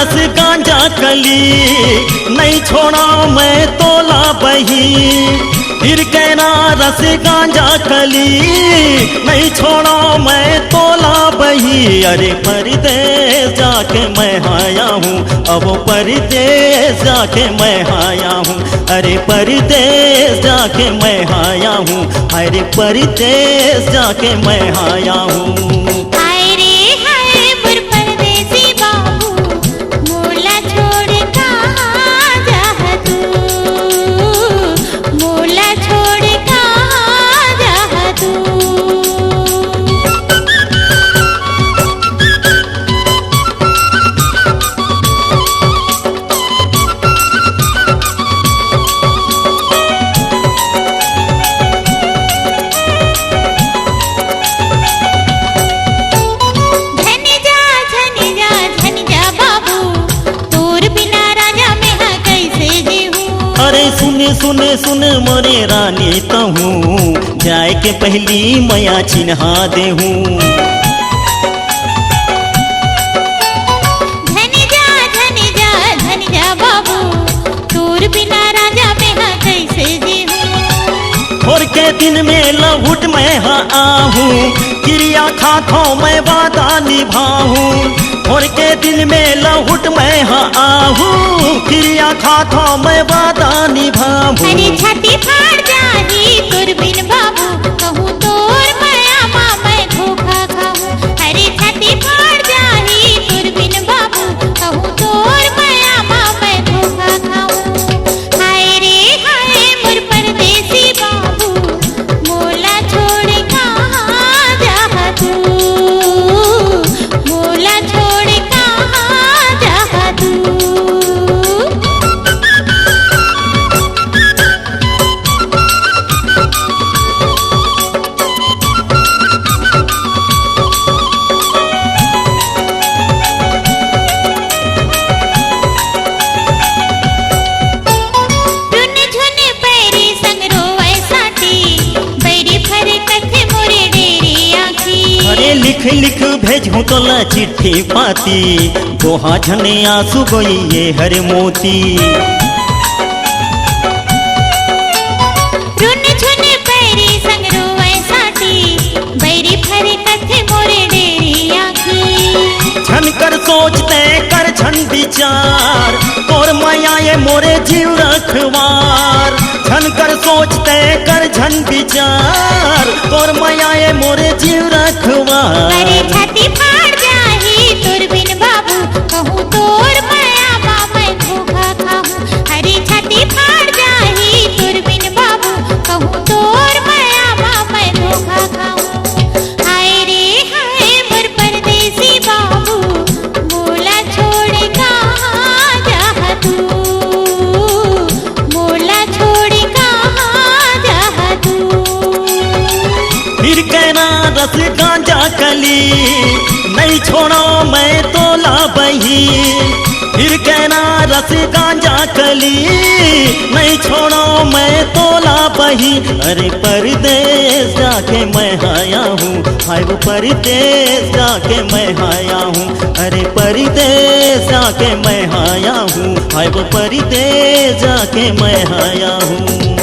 रस गांजा कली, नहीं छोड़ा मैं तोला बही। फिर कहना रस गांजा कली, नहीं छोड़ा मैं तोला बही। अरे परदेस जाके मैं आया हूँ, अब परदेस जाके मैं आया हूँ। अरे परदेस जाके मैं आया हूँ, अरे परदेस जाके मैं आया हूँ। अरे सुन सुन मोरे रानी तहूँ, जाए के पहली मैया चिन्हा देहूँ। धन जा बाबू, तोर बिना राजा में हाँ कैसे जीऊँ। भोर के दिन में लहुट मैं हाँ आहूँ, क्रिया खाथों मैं वादा निभाऊँ। भोर के दिन में लहुट मैं हाँ आहूँ, क्रिया खाथों मैं वादा निभाऊँ। अरे छाती फाड़ जाही तोर बिन बाबू, कहूँ तोर माया माँ मैं धोखा खाऊँ। अरे छाती फाड़ जाही तोर बिन बाबू, कहूँ तोर माया माँ मैं धोखा खाऊँ। हाय रे हाय मोर परदेसी बाबू, मोला छोड़ कहाँ जा तू, मोला छोड़ कहाँ जा तू। लिख लिख भेजूँ तोला चिट्ठी पाती, गोहा झने आंसू गोई ये हर मोती। रुन झुन पैरी संग रोए साटी, बैरी फरे कथे मोरे डेरी आँखी। झन कर सोचते कर झन विचार, तोर माया ये मोरे जीव रखवार। झन कर सोचते कर झन विचार, तोर माया ये मोरे जीव रखवार। अरे छाती फाड़ जाही तोर बिन बाबू, कहूँ तोर माया माँ मैं धोखा खाऊँ। अरे छाती फाड़ जाही तोर बिन बाबू, कहूँ तोर माया माँ मैं धोखा खाऊँ। हाय रे हाय मोर परदेसी बाबू, मोला छोड़ कहाँ जा तू, मोला छोड़ कहाँ जा तू। फिर कहना रस गांजा कली, नहीं छोड़ो मैं तोला बही। फिर कहना रस गांजा कली, नहीं छोड़ो मैं तोला बही। अरे परदेस जाके मैं आया हूँ, हाय वो परदेस जाके मैं आया हूँ। अरे परदेस जाके मैं आया हूँ, हाय वो परदेस जाके मैं आया हूँ।